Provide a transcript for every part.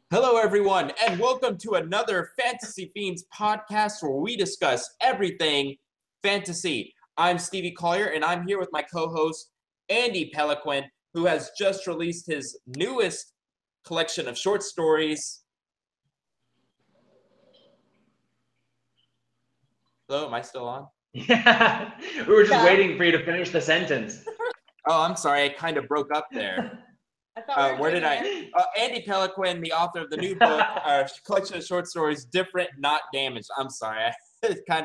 Hello, everyone, and welcome to another Fantasy Fiends podcast where we discuss everything fantasy. I'm Stevie Collier, and I'm here with my co-host, Andy Peliquin, who has just released his newest collection of short stories. Hello, am I still on? Yeah, we were just waiting for you to finish the sentence. Oh, I'm sorry, I kind of broke up there. I thought Where did I? Andy Peliquin, the author of the new book, collection of short stories, Different, Not Damaged. I'm sorry,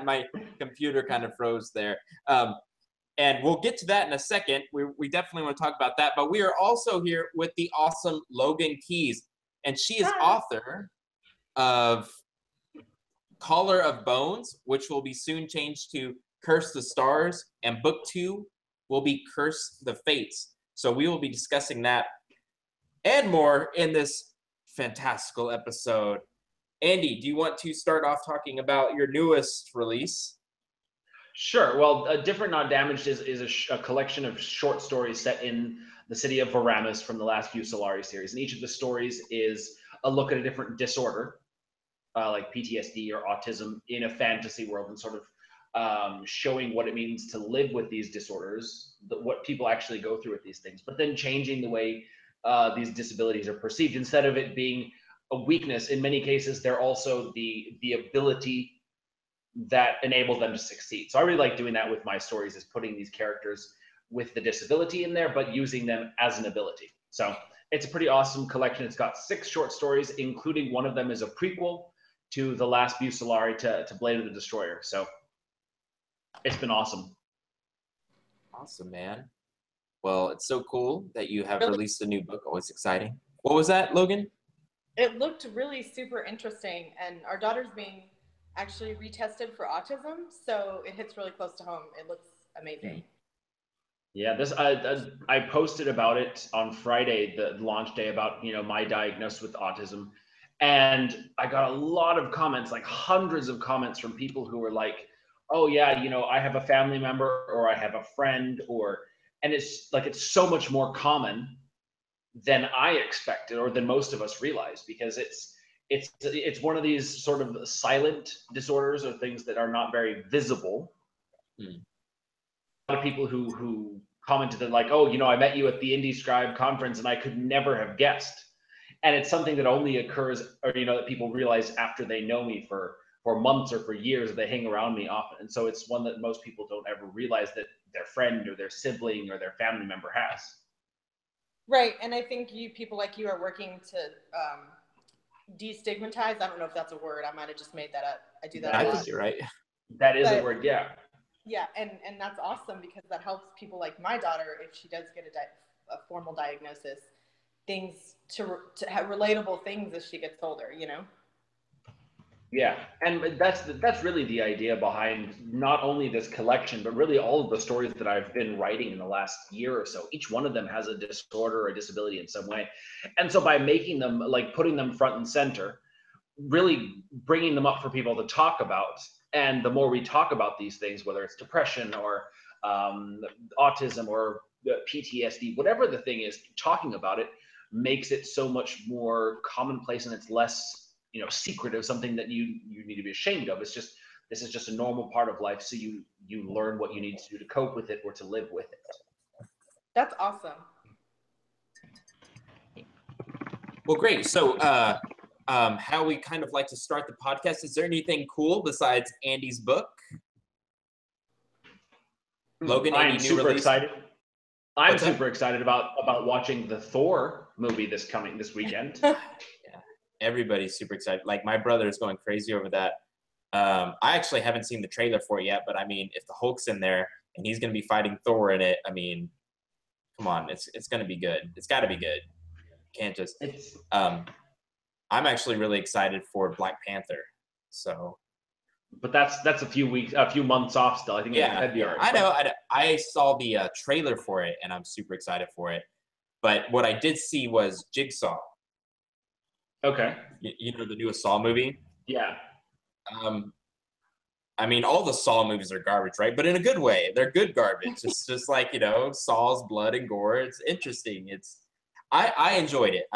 my computer kind of froze there. And we'll get to that in a second. We definitely want to talk about that. But we are also here with the awesome Logan Keys, and she is author of Collar of Bones, which will be soon changed to Curse the Stars, and book 2 will be Curse the Fates. So we will be discussing that and more in this fantastical episode. Andy, do you want to start off talking about your newest release? Sure. Well, Different Not Damaged is a collection of short stories set in the city of Varamis from the last few Solari series. And each of the stories is a look at a different disorder, like PTSD or autism in a fantasy world, and sort of showing what it means to live with these disorders, what people actually go through with these things, but then changing the way these disabilities are perceived. Instead of it being a weakness, in many cases, they're also the ability that enables them to succeed. So I really like doing that with my stories, is putting these characters with the disability in there, but using them as an ability. So it's a pretty awesome collection. It's got 6 short stories, including one of them is a prequel to the last few Solari to Blade of the Destroyer. So it's been awesome. Awesome, man. Well, it's so cool that you have released a new book. Always exciting. What was that, Logan? It looked really super interesting, and our daughter's being actually retested for autism, so it hits really close to home. It looks amazing. Yeah, this I posted about it on Friday, the launch day, about my diagnosis with autism, and I got a lot of comments, like hundreds of comments from people who were like, "Oh yeah, I have a family member or I have a friend," and it's like it's so much more common than I expected or than most of us realize, because it's one of these sort of silent disorders or things that are not very visible. A lot of people who commented that, like, "Oh, I met you at the Indie Scribe conference and I could never have guessed." And it's something that only occurs, or that people realize after they know me for months or for years, that they hang around me often. And so it's one that most people don't ever realize that their friend or their sibling or their family member has. Right, and I think people like you are working to destigmatize. I don't know if that's a word. I might have just made that up. I do that a lot. I think you're right. That is a word, yeah. Yeah, and that's awesome, because that helps people like my daughter, if she does get a formal diagnosis, things to have relatable things as she gets older, Yeah, and that's really the idea behind not only this collection, but really all of the stories that I've been writing in the last year or so. Each one of them has a disorder or a disability in some way. And so by making them, like putting them front and center, really bringing them up for people to talk about, and the more we talk about these things, whether it's depression or autism or PTSD, whatever the thing is, talking about it makes it so much more commonplace, and it's less secretive, something that you need to be ashamed of. This is just a normal part of life, so you learn what you need to do to cope with it or to live with it. That's awesome. Well, great. So how we kind of like to start the podcast, is there anything cool besides Andy's book? Logan, I'm super excited. I'm super excited about watching the Thor movie this weekend. Yeah, everybody's super excited. Like, my brother is going crazy over that. I actually haven't seen the trailer for it yet, but I mean, if the Hulk's in there and he's going to be fighting Thor in it, I mean, come on, it's going to be good. It's got to be good. Can't just. I'm actually really excited for Black Panther. So. But that's a few months off still. I think in February. I know. I saw the trailer for it, and I'm super excited for it. But what I did see was Jigsaw. Okay. You know the newest Saw movie? Yeah. I mean, all the Saw movies are garbage, right? But in a good way. They're good garbage. It's just like, Saw's blood and gore. It's interesting. I enjoyed it.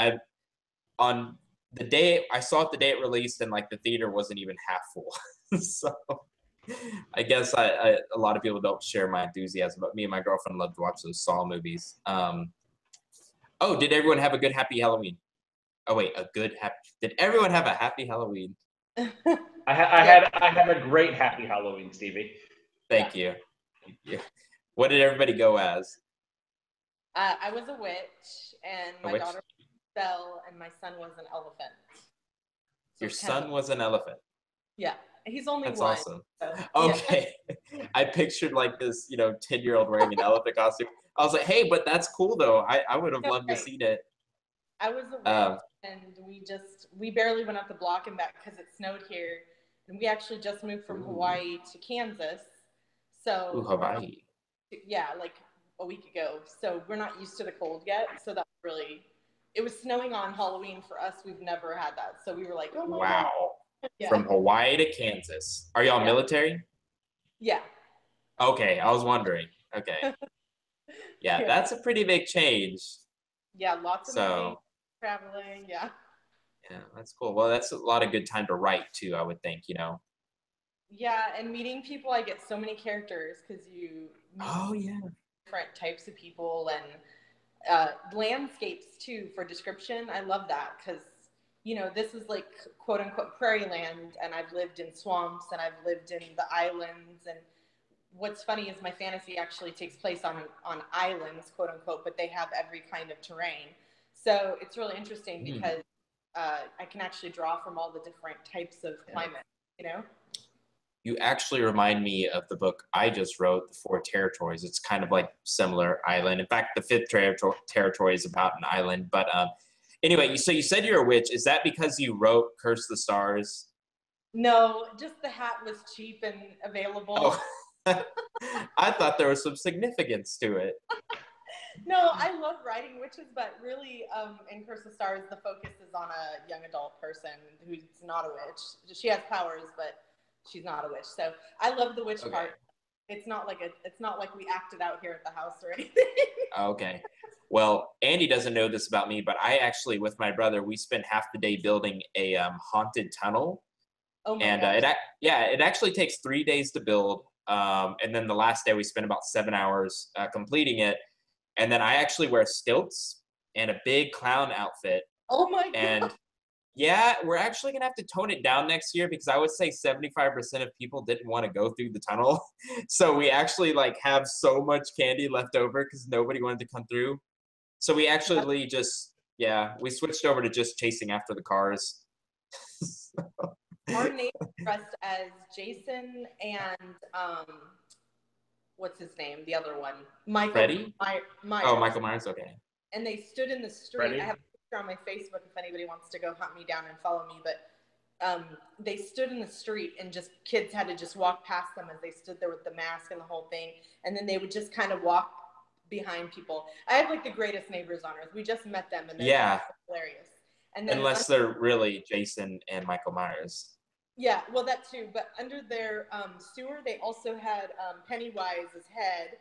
On the day I saw it the day it released, and like the theater wasn't even half full. So I guess a lot of people don't share my enthusiasm, but me and my girlfriend love to watch those Saw movies. Oh, did everyone have a good happy Halloween? Oh wait, did everyone have a happy Halloween? I had a great happy Halloween, Stevie. Thank you. What did everybody go as? I was a witch, and my daughter was Belle, and my son was an elephant. So your son was an elephant? Yeah. He's only That's one. awesome. So, okay. Yeah. I pictured like this, 10-year-old wearing an elephant costume. I was like, hey, but that's cool though. I would have loved to see it. I was a witch, and we barely went up the block and back because it snowed here. And we actually just moved from Hawaii to Kansas. So Hawaii. Yeah, like a week ago. So we're not used to the cold yet. So that it was snowing on Halloween for us. We've never had that. So we were like, oh my God. Yeah. From Hawaii to Kansas. Are y'all military? Yeah. Okay, I was wondering. Okay. Yeah, that's a pretty big change. Yeah, lots of moving, traveling, yeah. Yeah, that's cool. Well, that's a lot of good time to write too, I would think, Yeah, and meeting people, I get so many characters because you meet different types of people and landscapes too for description. I love that because this is like quote unquote prairie land, and I've lived in swamps and I've lived in the islands. And what's funny is my fantasy actually takes place on islands, quote unquote, but they have every kind of terrain. So it's really interesting because I can actually draw from all the different types of climate, You actually remind me of the book I just wrote, The Four Territories. It's kind of like similar island. In fact, the fifth territory is about an island. But anyway, so you said you're a witch. Is that because you wrote Curse the Stars? No, just the hat was cheap and available. Oh. I thought there was some significance to it. No, I love writing witches, but really in Curse the Stars, the focus is on a young adult person who's not a witch. She has powers, but she's not a witch. So I love the witch part. It's not like we acted out here at the house or anything. Okay. Well, Andy doesn't know this about me, but I actually, with my brother, we spent half the day building a haunted tunnel. Oh my gosh. It actually takes 3 days to build. And then the last day we spent about 7 hours completing it. And then I actually wear stilts and a big clown outfit. Oh my God. And yeah, we're actually going to have to tone it down next year because I would say 75% of people didn't want to go through the tunnel. So we actually have so much candy left over because nobody wanted to come through. So we actually we switched over to just chasing after the cars. Our neighbor dressed as Jason and what's his name? The other one, Michael. Freddie? Myers. Oh, Michael Myers. Okay. And they stood in the street. Freddie? I have a picture on my Facebook if anybody wants to go hunt me down and follow me. But they stood in the street, and just kids had to just walk past them as they stood there with the mask and the whole thing. And then they would just kind of walk behind people. I have the greatest neighbors on earth. We just met them, and they're hilarious. And then unless they're really Jason and Michael Myers. Yeah, well, that too. But under their sewer, they also had Pennywise's head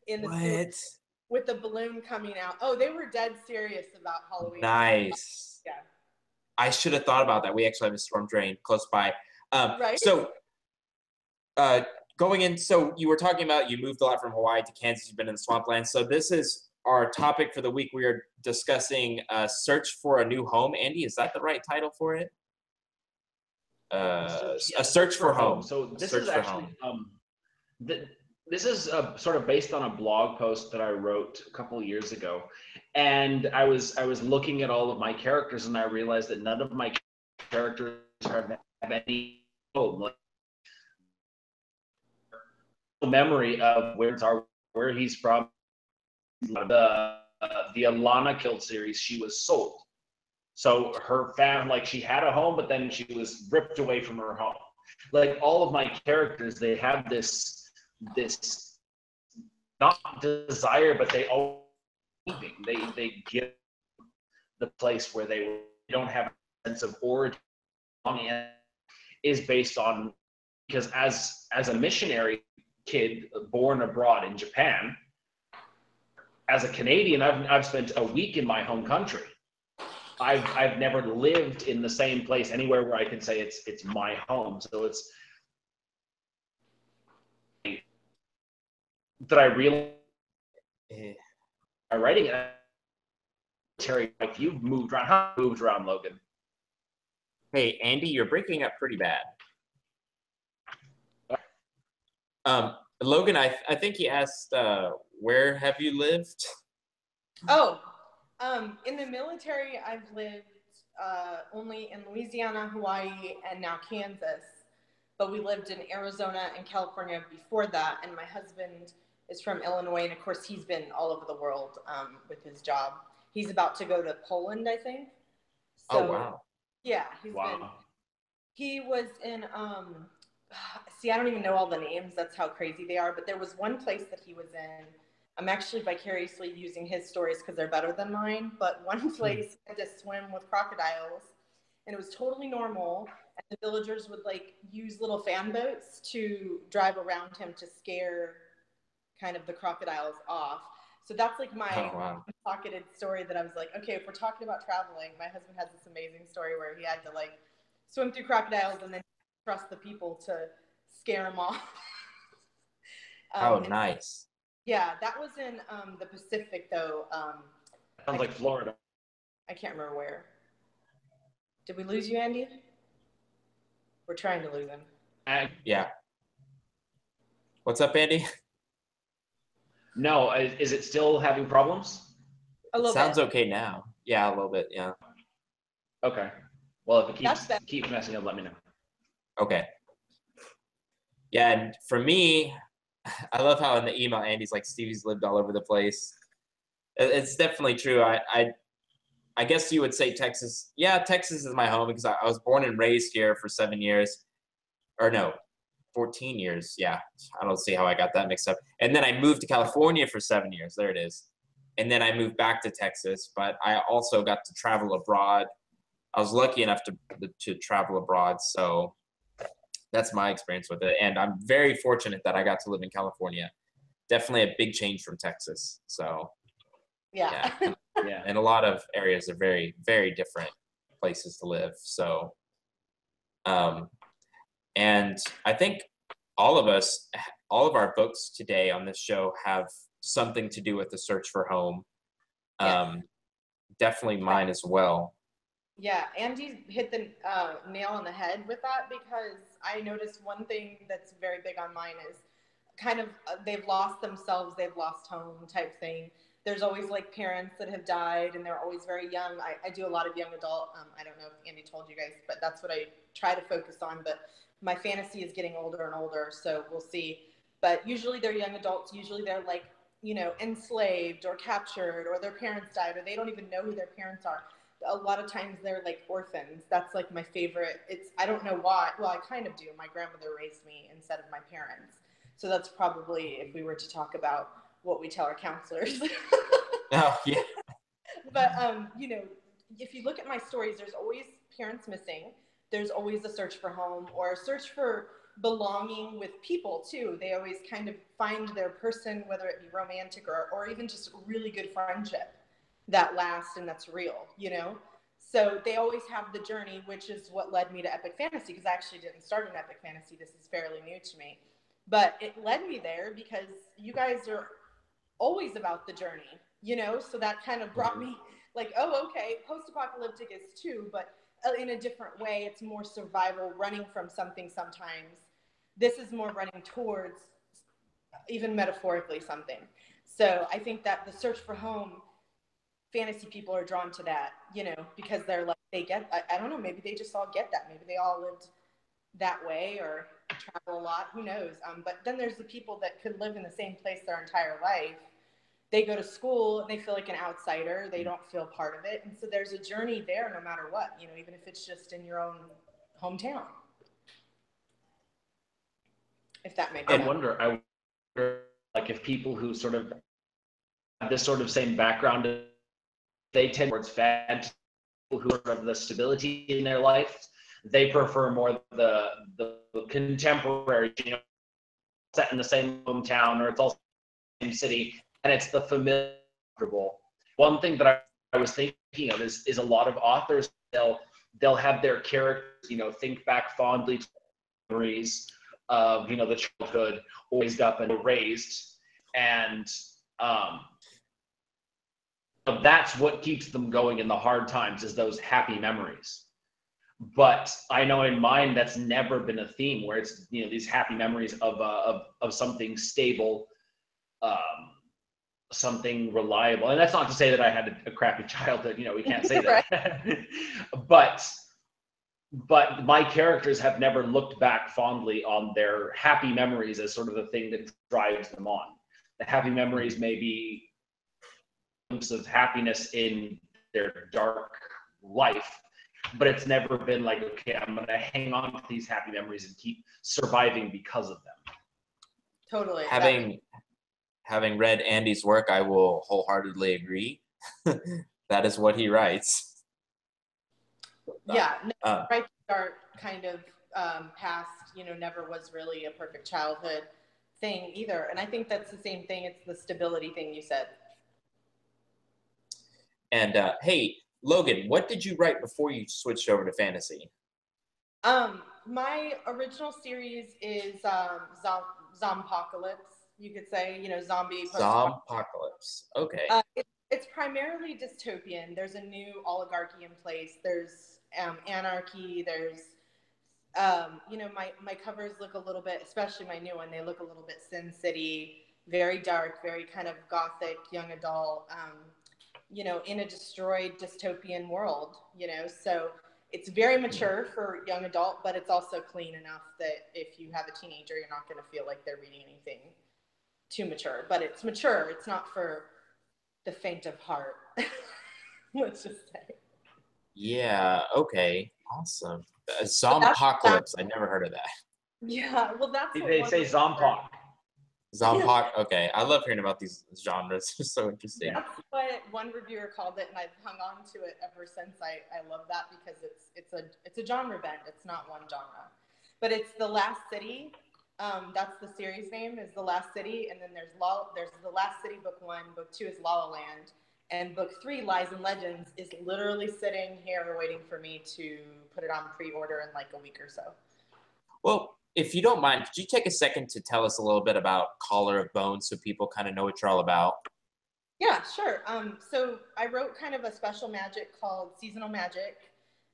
in the sewer with the balloon coming out. Oh, they were dead serious about Halloween. Nice. Yeah. I should have thought about that. We actually have a storm drain close by. Right. So going in, so you were talking about you moved a lot from Hawaii to Kansas. You've been in the swampland. So this is our topic for the week. We are discussing Search for a New Home. Andy, is that the right title for it? A Search for Home. So this is actually this is sort of based on a blog post that I wrote a couple of years ago, and I was looking at all of my characters, and I realized that none of my characters have any memory of where he's from. The Alana Killed series, she was sold. So her family, she had a home, but then she was ripped away from her home. All of my characters, they have this not desire, but they always they give the place where they don't have a sense of origin. Is based on, because as a missionary kid born abroad in Japan, as a Canadian, I've spent a week in my home country. I've never lived in the same place anywhere where I can say it's my home. So it's that I realize by writing it. Terry, if you've moved around, how have you moved around, Logan? Hey, Andy, you're breaking up pretty bad. Logan, I think he asked, where have you lived? Oh, in the military, I've lived only in Louisiana, Hawaii, and now Kansas. But we lived in Arizona and California before that. And my husband is from Illinois. And of course, he's been all over the world with his job. He's about to go to Poland, I think. So, oh, wow. Yeah, he was in, see, I don't even know all the names. That's how crazy they are. But there was one place that he was in. I'm actually vicariously using his stories because they're better than mine. But one place had to swim with crocodiles, and it was totally normal. And the villagers would like use little fan boats to drive around him to scare kind of the crocodiles off. So that's like my pocketed story that I was like, okay, if we're talking about traveling, my husband has this amazing story where he had to like swim through crocodiles and then trust the people to scare them off. Nice. Yeah, that was in the Pacific, though. Sounds like Florida. I can't remember where. Did we lose you, Andy? We're trying to lose him. Yeah. What's up, Andy? No, is it still having problems? A little Sounds bit. okay now. Yeah, a little bit, yeah. Okay. Well, if it keeps messing up, let me know. Okay. Yeah, and for me, I love how in the email Andy's like, Stevie's lived all over the place. It's definitely true. I guess you would say Texas. Yeah, Texas is my home because I was born and raised here for 7 years. Or no, 14 years. Yeah, I don't see how I got that mixed up. And then I moved to California for 7 years. There it is. And then I moved back to Texas, but I also got to travel abroad. I was lucky enough to travel abroad, so that's my experience with it. And I'm very fortunate that I got to live in California. Definitely a big change from Texas. So yeah. Yeah. And a lot of areas are very, very different places to live. So, and I think all of our books today on this show have something to do with the search for home. Yes. Definitely mine as well. Yeah, Andy hit the nail on the head with that, because I noticed one thing that's very big on mine is kind of they've lost themselves, they've lost home type thing. There's always like parents that have died and they're always very young. I do a lot of young adult. I don't know if Andy told you guys, but that's what I try to focus on. But my fantasy is getting older and older, so we'll see. But usually they're young adults. Usually they're like, enslaved or captured, or their parents died, or they don't even know who their parents are. A lot of times they're like orphans. That's like my favorite. I don't know why. Well, I kind of do. My grandmother raised me instead of my parents. So that's probably, if we were to talk about what we tell our counselors. Oh, yeah. But, if you look at my stories, there's always parents missing. There's always a search for home or a search for belonging with people too. They always kind of find their person, whether it be romantic or even just really good friendship that lasts and that's real, So they always have the journey, which is what led me to epic fantasy, because I actually didn't start in epic fantasy. This is fairly new to me. But it led me there because you guys are always about the journey, So that kind of brought me like, oh, okay, post-apocalyptic is too, but in a different way. It's more survival, running from something sometimes. This is more running towards, even metaphorically, something. So I think that the search for home, fantasy people are drawn to that, because they're like, they get, I don't know, maybe they just all get that. Maybe they all lived that way or travel a lot, who knows? But then there's the people that could live in the same place their entire life. They go to school and they feel like an outsider. They don't feel part of it. And so there's a journey there no matter what, even if it's just in your own hometown. If that makes sense. I wonder, like, if people who sort of have this sort of same background, they tend towards fantasy. People who have the stability in their life, they prefer more the contemporary, set in the same hometown, or it's all the same city, and it's the familiar. One thing that I was thinking is a lot of authors, they'll have their characters, think back fondly to memories of, the childhood, raised up and raised. And that's what keeps them going in the hard times, is those happy memories. But I know in mine, that's never been a theme, where it's, these happy memories of something stable, something reliable. And that's not to say that I had a crappy childhood, we can't say that. But my characters have never looked back fondly on their happy memories as sort of the thing that drives them on. The happy memories may be glimpses of happiness in their dark life, but it's never been like, okay, I'm going to hang on to these happy memories and keep surviving because of them. Totally. Having read Andy's work, I will wholeheartedly agree. That is what he writes. Yeah, right to start kind of past, never was really a perfect childhood thing either. And I think that's the same thing. It's the stability thing you said. And hey, Logan, what did you write before you switched over to fantasy? My original series is Zompocalypse, you could say, zombie. Zompocalypse. Okay. It's primarily dystopian. There's a new oligarchy in place. There's anarchy. There's, my covers look a little bit, especially my new one, they look a little bit Sin City, very dark, very kind of gothic, young adult, in a destroyed dystopian world, so it's very mature for young adult, but it's also clean enough that if you have a teenager, you're not going to feel like they're reading anything too mature. But it's mature. It's not for the faint of heart. Let's just say. Yeah. Okay. Awesome. Zompocalypse. I never heard of that. Yeah. Well, that's what they say. Zompoc. Zompoc. Okay. I love hearing about these genres. It's so interesting. That's what one reviewer called it, and I've hung on to it ever since. I love that because it's a genre bend. It's not one genre, but it's The Last City. That's the series name, is The Last City, and then there's The Last City book 1, book 2 is La La Land, and book 3, Lies and Legends, is literally sitting here waiting for me to put it on pre-order in like a week or so. Well, if you don't mind, could you take a second to tell us a little bit about Collar of Bones so people kind of know what you're all about? Yeah, sure. So I wrote kind of a special magic called Seasonal Magic.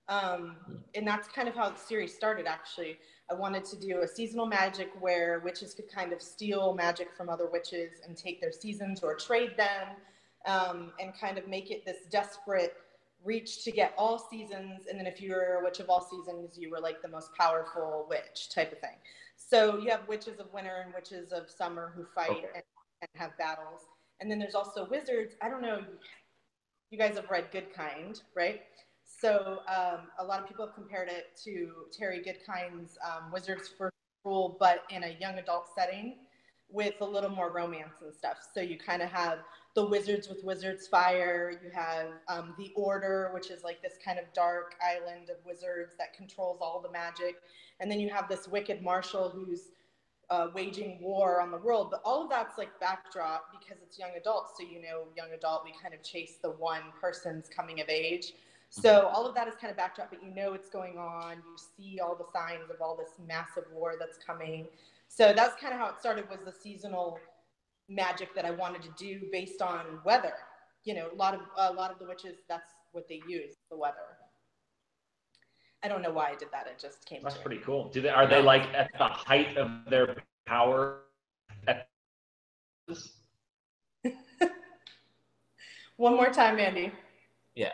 And that's kind of how the series started, actually. I wanted to do a seasonal magic where witches could kind of steal magic from other witches and take their seasons or trade them, and kind of make it this desperate reach to get all seasons. And then if you were a witch of all seasons, you were like the most powerful witch type of thing. So you have witches of winter and witches of summer who fight and have battles. And then there's also wizards. I don't know, you guys have read Good Kind, right? So a lot of people have compared it to Terry Goodkind's Wizard's First Rule, but in a young adult setting with a little more romance and stuff. So you kind of have the wizards with Wizard's Fire. You have the Order, which is like this kind of dark island of wizards that controls all the magic. And then you have this wicked marshal who's waging war on the world. But all of that's like backdrop because it's young adults. So, young adult, we kind of chase the one person's coming of age. So all of that is kind of backdrop, but it's going on. You see all the signs of all this massive war that's coming. So that's kind of how it started, was the seasonal magic that I wanted to do based on weather. A lot of the witches, that's what they use, the weather. I don't know why I did that. It just came. That's pretty cool. Are they like at the height of their power? One more time, Andy. Yeah.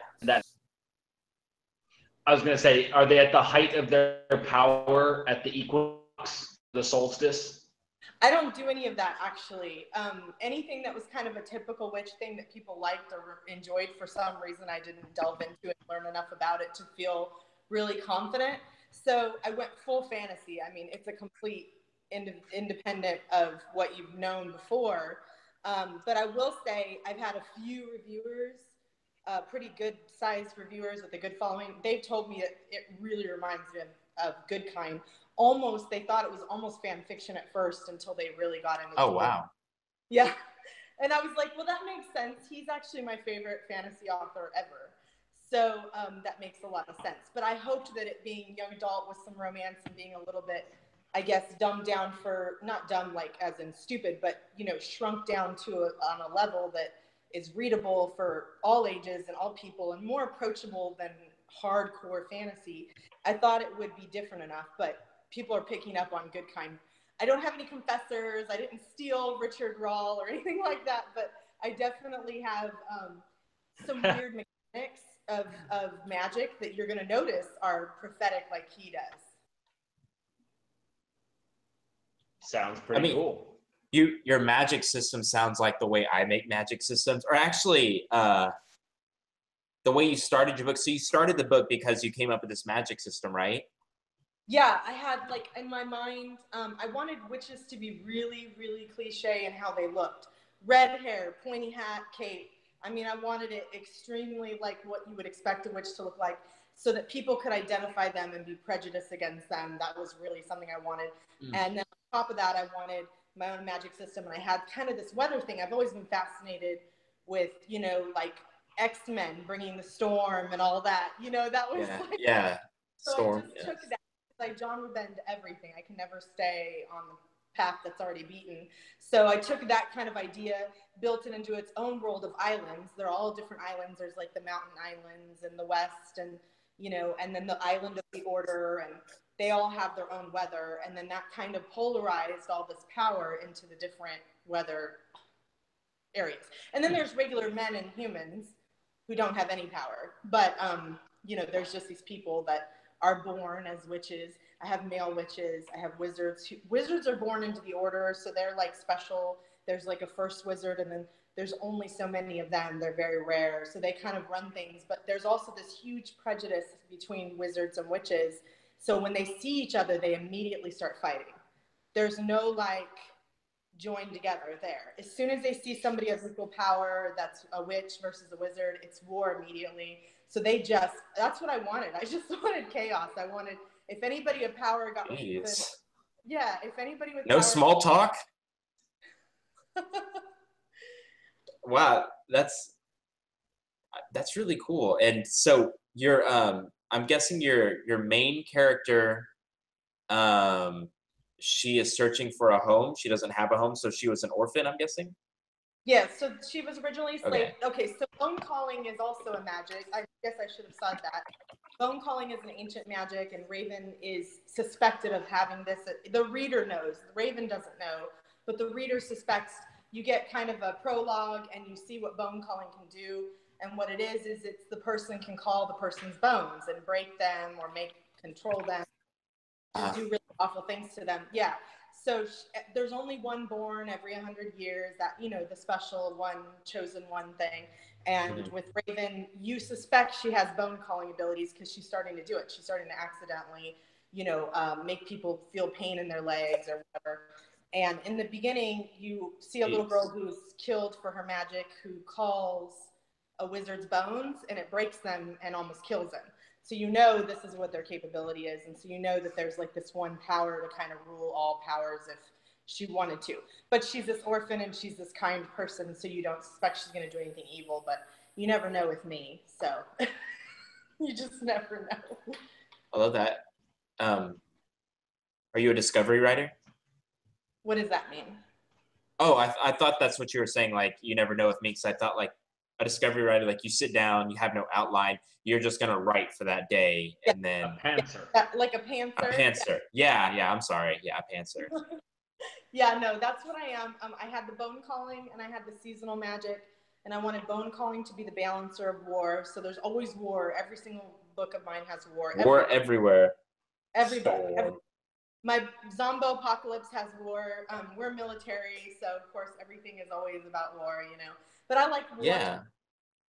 I was going to say, are they at the height of their power at the equinox, the solstice? I don't do any of that, actually. Anything that was kind of a typical witch thing that people liked or enjoyed, for some reason, I didn't delve into it and learn enough about it to feel really confident. So I went full fantasy. I mean, it's a complete independent of what you've known before. But I will say I've had a few reviewers, pretty good sized reviewers with a good following. They've told me that it really reminds them of Good Kind. They thought it was almost fan fiction at first until they really got into it. Oh, wow. Yeah. And I was like, well, that makes sense. He's actually my favorite fantasy author ever. So that makes a lot of sense. But I hoped that it being young adult with some romance and being a little bit, I guess, dumbed down for, not dumb like as in stupid, but, you know, shrunk down to on a level that is readable for all ages and all people and more approachable than hardcore fantasy. I thought it would be different enough, but people are picking up on good kind. I don't have any confessors. I didn't steal Richard Rawl or anything like that, but I definitely have some weird mechanics of magic that you're going to notice are prophetic like he does. Sounds pretty cool. Your magic system sounds like the way I make magic systems, or actually the way you started your book. So you started the book because you came up with this magic system, right? Yeah, I had like in my mind, I wanted witches to be really, really cliche in how they looked. Red hair, pointy hat, cape. I mean, I wanted it extremely like what you would expect a witch to look like so that people could identify them and be prejudiced against them. That was really something I wanted. And then on top of that, I wanted my own magic system. And I had kind of this weather thing. I've always been fascinated with, you know, like X-Men bringing the storm and all that. You know, that was So storm. I just took that. I genre bend everything. I can never stay on the path that's already beaten. So I took that kind of idea, built it into its own world of islands. They're all different islands. There's like the mountain islands in the west, and you know, and then the island of the Order, and they all have their own weather. And then that kind of polarized all this power into the different weather areas. And then there's regular men and humans who don't have any power, but you know, there's just these people that are born as witches. I have male witches. I have wizards. Wizards are born into the Order, so they're like special. There's like a first wizard, and then there's only so many of them. They're very rare, so they kind of run things. But there's also this huge prejudice between wizards and witches. So when they see each other, they immediately start fighting. There's no like join together there. As soon as they see somebody of equal power that's a witch versus a wizard, it's war immediately. So they just, that's what I wanted. I just wanted chaos. I wanted, if anybody of power got with this, yeah, if anybody with no power. small talk. Wow, that's really cool. And so you're I'm guessing your main character, she is searching for a home. She doesn't have a home, so she was an orphan, I'm guessing. Yeah, so she was originally a slave. Okay, so bone calling is also a magic. I guess I should have said that. Bone calling is an ancient magic, and Raven is suspected of having this. The reader knows. The Raven doesn't know, but the reader suspects. You get kind of a prologue, and you see what bone calling can do. And what it is it's the person can call the person's bones and break them or control them, and do really awful things to them. Yeah. So there's only one born every 100 years, that, you know, the special one, chosen one thing. And with Raven, you suspect she has bone calling abilities because she's starting to do it. She's starting to accidentally, you know, make people feel pain in their legs or whatever. And in the beginning, you see a little girl who's killed for her magic, who calls a wizard's bones, and it breaks them and almost kills him. So you know this is what their capability is, and so you know that there's like this one power to kind of rule all powers if she wanted to. But she's this orphan, and she's this kind person, so you don't suspect she's going to do anything evil, but you never know with me, so you just never know. I love that. Are you a discovery writer? What does that mean? Oh, I thought that's what you were saying, like, you never know with me, because I thought, like, a discovery writer, like, you sit down, you have no outline, you're just going to write for that day, and then... A pantser. Like a pantser? A pantser. Yeah, I'm sorry. Yeah, a pantser. Yeah, no, that's what I am. I had the bone calling, and I had the seasonal magic, and I wanted bone calling to be the balancer of war, so there's always war. Every single book of mine has war. War everywhere. Everybody. My Zombo apocalypse has war. We're military, so of course everything is always about war, you know. But I like war. Yeah.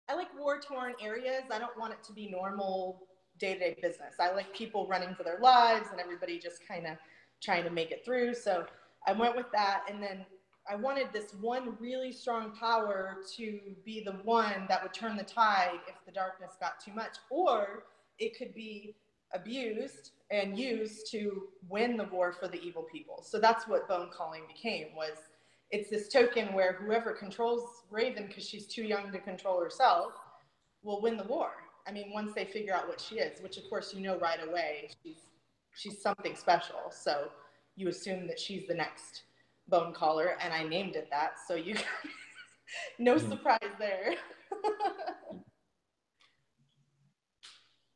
I like war-torn areas. I don't want it to be normal day-to-day business. I like people running for their lives and everybody just kind of trying to make it through. So I went with that, and then I wanted this one really strong power to be the one that would turn the tide if the darkness got too much, or it could be abused and used to win the war for the evil people. So that's what bone calling became. Was it's this token where whoever controls Raven, because she's too young to control herself, will win the war. I mean, once they figure out what she is, which of course you know right away, she's something special. So you assume that she's the next bone caller, and I named it that. So you no surprise there.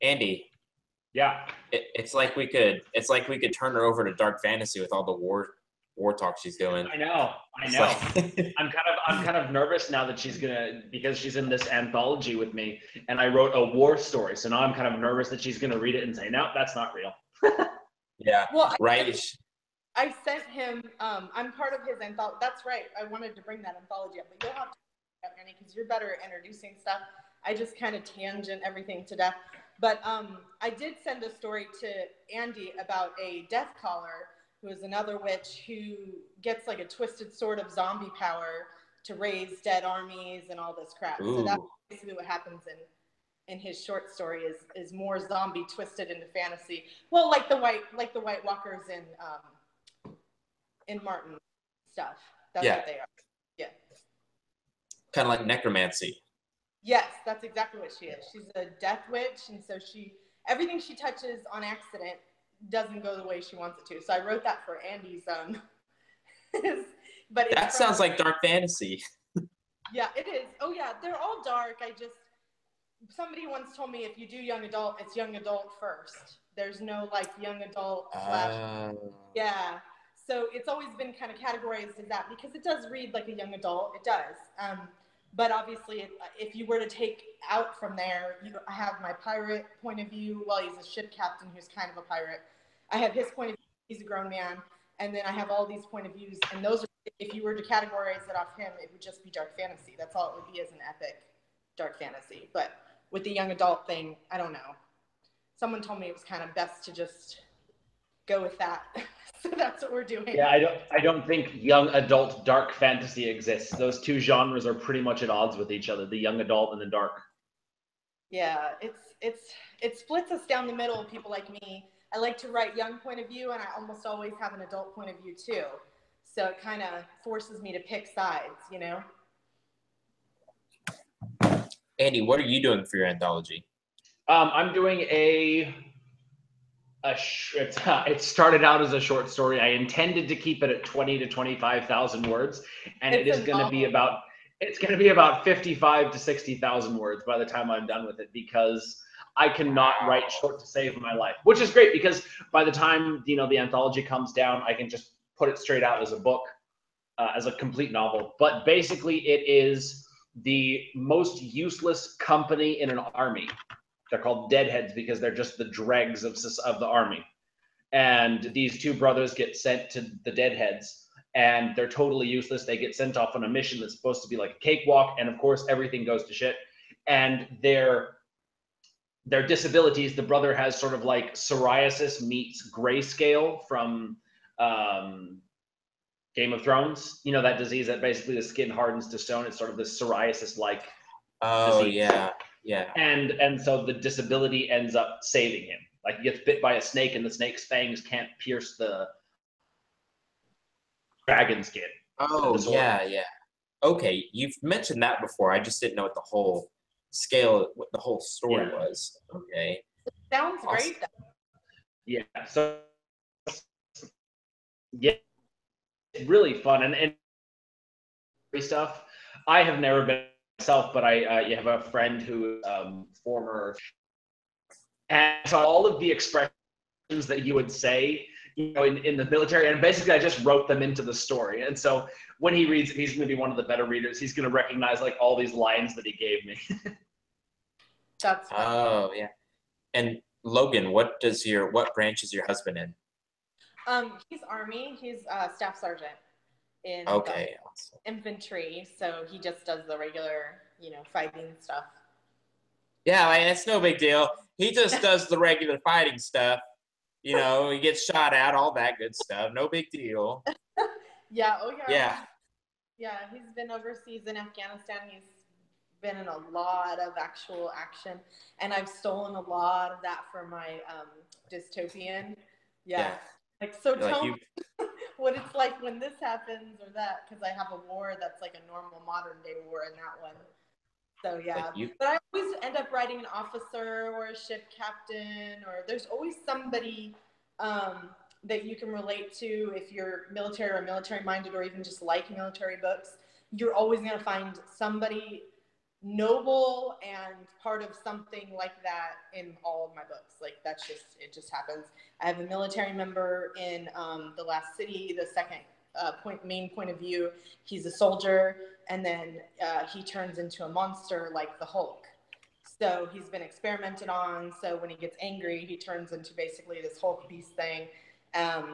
Andy. Yeah. It's like we could turn her over to dark fantasy with all the war talk she's doing. I know. Like... I'm kind of nervous now that because she's in this anthology with me, and I wrote a war story. So now I'm kind of nervous that she's gonna read it and say, no, that's not real. Yeah. Well, right. I sent him. I'm part of his anthology. That's right. I wanted to bring that anthology up, but you'll have to, Annie, because you're better at introducing stuff. I just kind of tangent everything to death. But I did send a story to Andy about a death caller who is another witch who gets like a twisted sort of zombie power to raise dead armies and all this crap. Ooh. So that's basically what happens in his short story is more zombie twisted into fantasy. Well, like the White Walkers in Martin stuff. That's what they are. Yeah. Kind of like necromancy. Yes, that's exactly what she is. She's a death witch, and so everything she touches on accident doesn't go the way she wants it to. So I wrote that for Andy's but that sounds like dark fantasy. Yeah, it is. Oh yeah, they're all dark. Somebody once told me if you do young adult, it's young adult first. There's no like young adult / yeah. So it's always been kind of categorized as that because it does read like a young adult. It does. But obviously, if you were to take out from there, I have my pirate point of view. Well, he's a ship captain who's kind of a pirate. I have his point of view. He's a grown man. And then I have all these point of views. And those are, if you were to categorize it off him, it would just be dark fantasy. That's all it would be as an epic dark fantasy. But with the young adult thing, I don't know. Someone told me it was kind of best to just go with that. So that's what we're doing. Yeah, I don't think young adult dark fantasy exists. Those two genres are pretty much at odds with each other, the young adult and the dark. Yeah, it splits us down the middle, people like me. I like to write young point of view, and I almost always have an adult point of view too. So it kind of forces me to pick sides, you know? Andy, what are you doing for your anthology? I'm doing it started out as a short story. I intended to keep it at 20 to 25,000 words, and it's going to be about 55 to 60,000 words by the time I'm done with it, because I cannot write short to save my life, which is great because by the time the anthology comes down, I can just put it straight out as a book, as a complete novel. But basically, it is the most useless company in an army. They're called deadheads because they're just the dregs of the army. And these two brothers get sent to the deadheads, and they're totally useless. They get sent off on a mission that's supposed to be like a cakewalk, and of course, everything goes to shit. And their disabilities, the brother has sort of like psoriasis meets grayscale from Game of Thrones. You know, that disease that basically the skin hardens to stone. It's sort of this psoriasis-like disease. Yeah. And so the disability ends up saving him. Like, he gets bit by a snake, and the snake's fangs can't pierce the dragon skin. Oh, yeah. Okay, you've mentioned that before. I just didn't know what the whole scale, what the whole story was. Okay. Sounds great, though. Yeah. So, yeah, it's really fun and stuff. I have never been myself, but you have a friend who former, and so all of the expressions that you would say, in the military, and basically I just wrote them into the story. And so when he reads it, he's going to be one of the better readers. He's going to recognize like all these lines that he gave me. That's fun. Oh yeah. And Logan, what branch is your husband in? He's Army. He's staff sergeant in infantry, so he just does the regular, fighting stuff. Yeah, like, it's no big deal. He just does the regular fighting stuff. He gets shot at, all that good stuff. No big deal. Yeah. Oh yeah. Yeah. Yeah, he's been overseas in Afghanistan. He's been in a lot of actual action, and I've stolen a lot of that for my dystopian. Yeah. Like, so tell me what it's like when this happens or that, because I have a war that's like a normal modern day war in that one. So yeah, but I always end up writing an officer or a ship captain, or there's always somebody that you can relate to if you're military or military-minded, or even just like military books. You're always going to find somebody noble and part of something like that in all of my books. Like that's just, it just happens. I have a military member in The Last City, the second main point of view. He's a soldier, and then he turns into a monster like the Hulk. So he's been experimented on. So when he gets angry, he turns into basically this Hulk beast thing.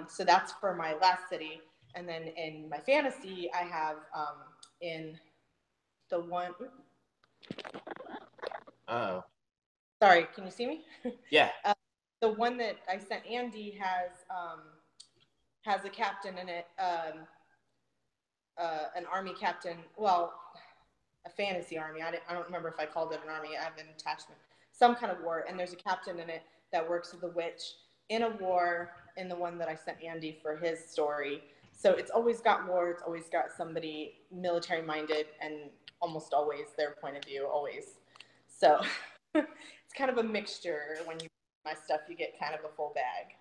So that's for my Last City. And then in my fantasy, I have in the one. Oh. Sorry, can you see me? Yeah. The one that I sent Andy has a captain in it, an army captain. Well, a fantasy army. I don't remember if I called it an army. I have an attachment, some kind of war, and there's a captain in it that works with a witch in a war in the one that I sent Andy for his story. So it's always got war. It's always got somebody military minded, and almost always their point of view, always. So it's kind of a mixture. When you read my stuff, you get kind of a full bag.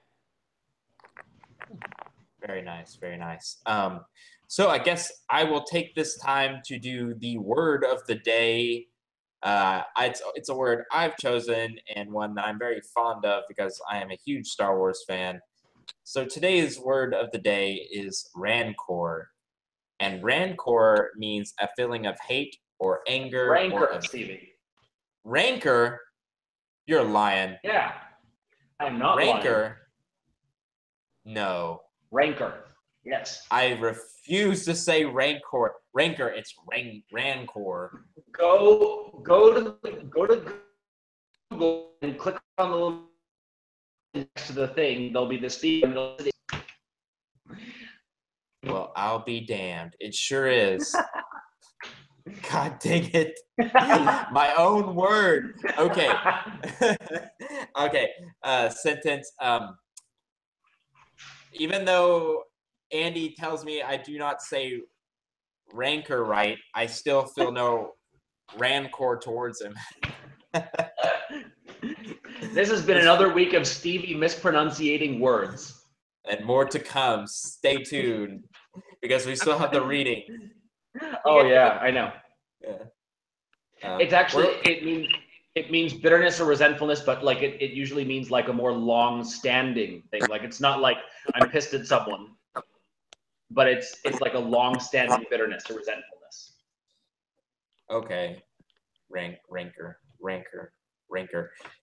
Very nice, very nice. So I guess I will take this time to do the word of the day. It's a word I've chosen, and one that I'm very fond of because I am a huge Star Wars fan. So today's word of the day is rancor. And rancor means a feeling of hate or anger. Rancor, Stevie. Rancor? You're lying. Yeah, I'm not Rancor? lying. No. Rancor. Yes. I refuse to say rancor. Rancor, it's rancor. Go to Google and click on the little next to the thing. There'll be this theme. Well, I'll be damned. It sure is. God dang it. My own word. Okay. Okay. Sentence. Even though Andy tells me I do not say rancor right, I still feel no rancor towards him. This has been another week of Stevie mispronunciating words. And more to come. Stay tuned, because we still have the reading. Oh yeah, I know. Yeah. It's actually it means bitterness or resentfulness, but like it usually means like a more long-standing thing. Like it's not like I'm pissed at someone, but it's like a long-standing bitterness or resentfulness. Okay, rancor.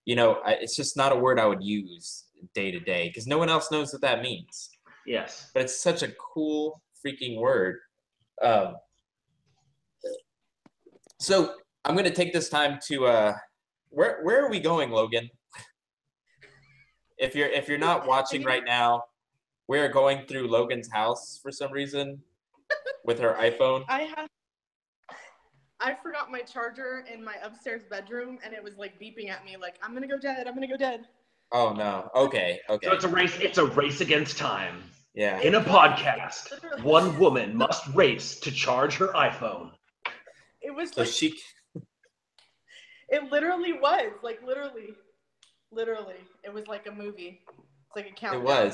You know, it's just not a word I would use day to day because no one else knows what that means. Yes, but it's such a cool freaking word. So I'm gonna take this time to where are we going, Logan? If you're not watching right now, we're going through Logan's house for some reason with her iPhone. I forgot my charger in my upstairs bedroom, and it was like beeping at me like, I'm gonna go dead, I'm gonna go dead. Oh no. Okay. So it's a race against time. Yeah. In a podcast, one woman must race to charge her iPhone. It was so like, it literally was like literally. It was like a movie. It's like a countdown.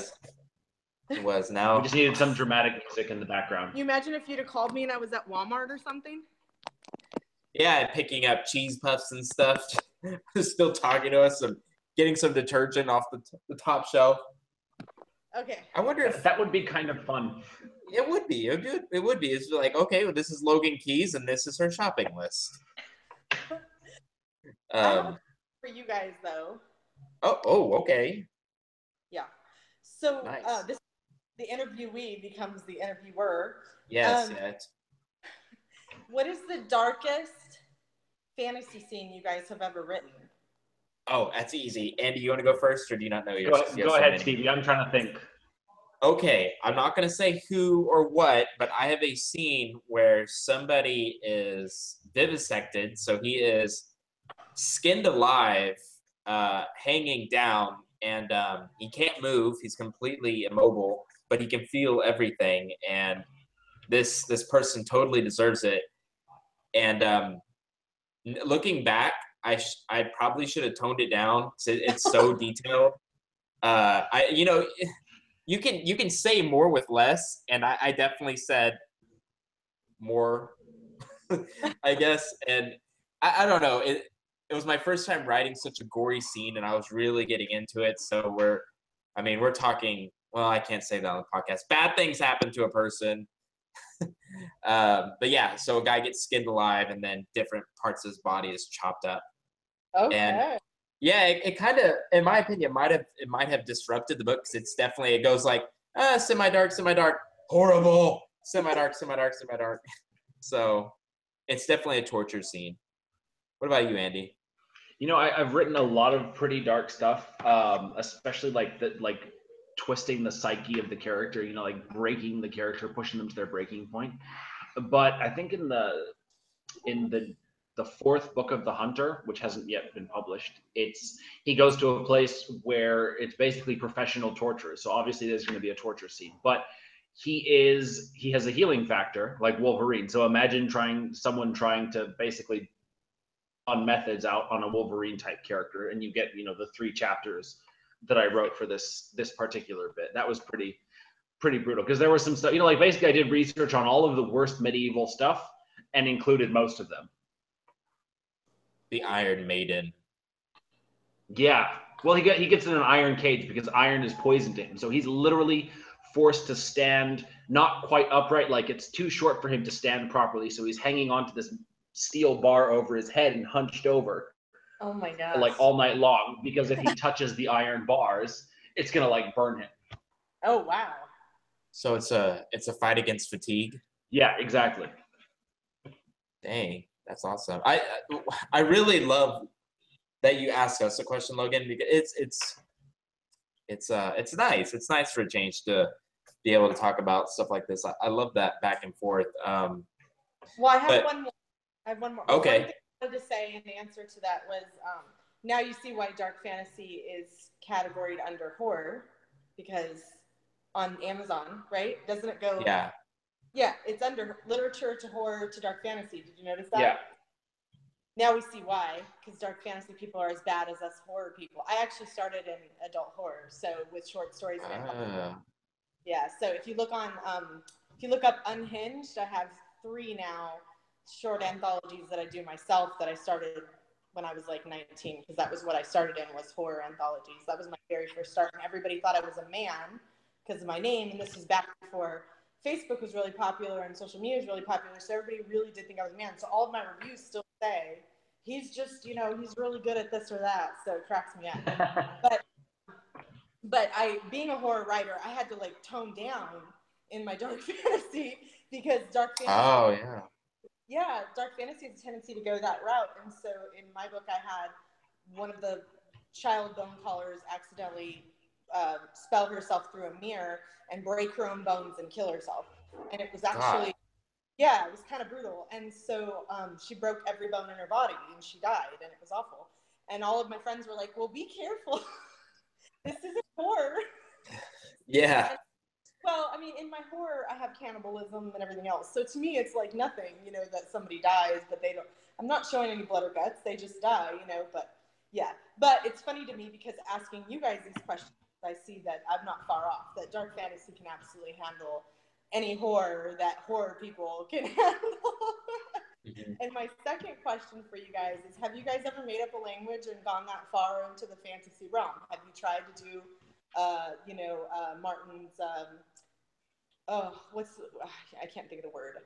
It was. Now we just needed some dramatic music in the background. Can you imagine if you'd have called me and I was at Walmart or something? Yeah, picking up cheese puffs and stuff. Still talking to us and getting some detergent off the top shelf. Okay. I wonder if that would be kind of fun. It would be. It would be. It's like, okay, well, this is Logan Keys and this is her shopping list. I have a for you guys though. Oh, okay. Yeah. So nice. The interviewee becomes the interviewer. Yes. What is the darkest fantasy scene you guys have ever written? Oh, that's easy. Andy, you want to go first, or do you not know yours? Go ahead, Stevie. I'm trying to think. Okay, I'm not going to say who or what, but I have a scene where somebody is vivisected, so he is skinned alive, hanging down, and he can't move. He's completely immobile, but he can feel everything, and this person totally deserves it. And Looking back, I probably should have toned it down. It's so detailed. You can say more with less, and I definitely said more, I guess. And I don't know. It was my first time writing such a gory scene, and I was really getting into it. So we're talking. Well, I can't say that on the podcast. Bad things happen to a person. But yeah, so a guy gets skinned alive, and then different parts of his body is chopped up. Okay. And yeah, it kind of, in my opinion, it might have disrupted the book, because it's definitely, it goes like semi-dark, horrible, semi-dark, semi-dark. So it's definitely a torture scene. What about you, Andy? I've written a lot of pretty dark stuff, especially like twisting the psyche of the character, like breaking the character, pushing them to their breaking point. But I think in the fourth book of The Hunter, which hasn't yet been published, he goes to a place where it's basically professional torture. So obviously there's going to be a torture scene, but he has a healing factor like Wolverine. So imagine someone trying to basically on methods out on a Wolverine type character, and you get the 3 chapters that I wrote for this particular bit. That was pretty brutal, because there was some stuff, like basically I did research on all of the worst medieval stuff and included most of them. The Iron Maiden. Yeah. Well, he gets in an iron cage because iron is poison to him. So he's literally forced to stand not quite upright, like it's too short for him to stand properly. So he's hanging onto this steel bar over his head and hunched over. Oh my god. Like all night long, because if he touches the iron bars, it's gonna like burn him. Oh wow. So it's a fight against fatigue. Yeah, exactly. Dang, that's awesome. I really love that you asked us a question, Logan, because it's nice. It's nice for a change to be able to talk about stuff like this. I love that back and forth. Well, I have one more. Okay. One thing I wanted to say in answer to that was, now you see why dark fantasy is categorized under horror, because on Amazon, right? Doesn't it go? Yeah. Yeah, it's under literature to horror to dark fantasy. Did you notice that? Yeah. Now we see why, because dark fantasy people are as bad as us horror people. I actually started in adult horror, so with short stories and anthologies. Yeah, so if you look up Unhinged, I have 3 now short anthologies that I do myself that I started when I was like 19, because that was what I started in, was horror anthologies. That was my very first start, and everybody thought I was a man because of my name, and this was back before Facebook was really popular and social media was really popular, so everybody really did think I was a man. So all of my reviews still say, he's just, he's really good at this or that, so it cracks me up. But being a horror writer, I had to like tone down in my dark fantasy, because dark fantasy. Oh yeah. Yeah, dark fantasy has a tendency to go that route, and so in my book, I had one of the child bone callers accidentally spell herself through a mirror and break her own bones and kill herself, and it was actually, yeah, it was kind of brutal. And so she broke every bone in her body, and she died, and it was awful. And all of my friends were like, "Well, be careful. This isn't horror." Yeah. Well, I mean, in my horror, I have cannibalism and everything else. So to me, it's like nothing, that somebody dies, but I'm not showing any blood or guts. They just die, but yeah. But it's funny to me, because asking you guys these questions, I see that I'm not far off, that dark fantasy can absolutely handle any horror that horror people can handle. Mm-hmm. And my second question for you guys is, have you guys ever made up a language and gone that far into the fantasy realm? Have you tried to do, Martin's, I can't think of the word.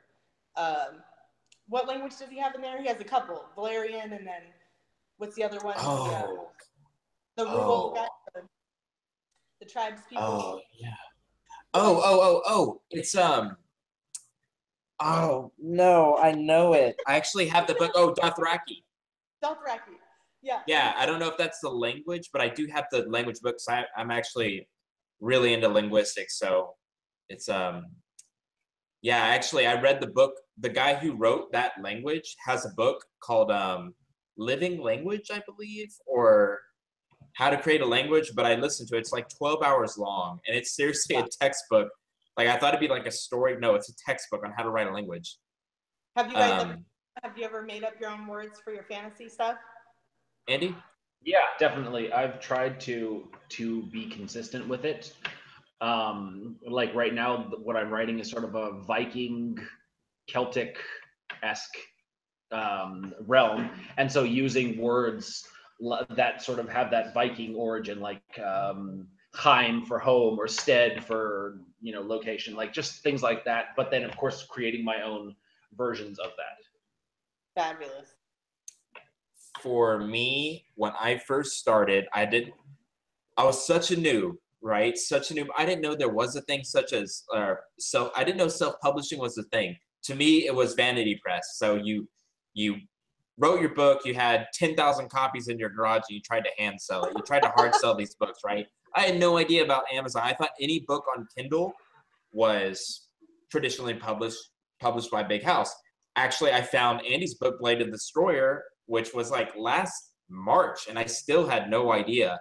What language does he have in there? He has a couple, Valerian, and then what's the other one? The rural guy, the tribes people. Oh yeah. Oh, it's oh no, I know it. I actually have the book. Oh, Dothraki. Dothraki. Yeah. Yeah, I don't know if that's the language, but I do have the language books. I'm actually really into linguistics, so it's yeah, actually I read the book. The guy who wrote that language has a book called Living Language, I believe, or How to Create a Language, but I listened to it. It's like 12 hours long, and it's seriously a textbook. Like, I thought it'd be like a story. No, it's a textbook on how to write a language. Have you guys ever have you ever made up your own words for your fantasy stuff? Andy? Yeah, definitely. I've tried to be consistent with it. Like right now, what I'm writing is sort of a Viking, Celtic-esque realm, and so using words that sort of have that Viking origin, like Heim for home or stead for location, like just things like that. But then, of course, creating my own versions of that. Fabulous. For me, when I first started, I was such a noob, right? Such a noob. I didn't know there was a thing such as I didn't know self-publishing was a thing. To me, it was vanity press. So you wrote your book, you had 10,000 copies in your garage, and you tried to hand sell it. You tried to hard sell these books, right? I had no idea about Amazon. I thought any book on Kindle was traditionally published by Big House. Actually, I found Andy's book, Blade of the Destroyer, which was like last March, and I still had no idea.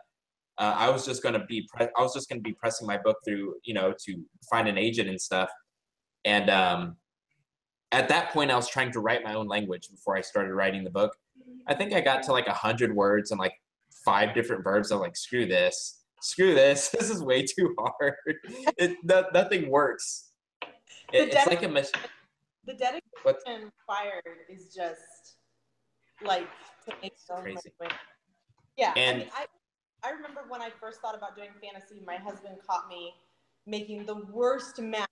I was just gonna be pressing my book through, to find an agent and stuff. And at that point, I was trying to write my own language before I started writing the book. I think I got to like 100 words and like 5 different verbs. I'm like, screw this, this is way too hard. Nothing works. It's like a machine. The dedication required is just like to make so crazy. Yeah, and I remember when I first thought about doing fantasy, my husband caught me making the worst map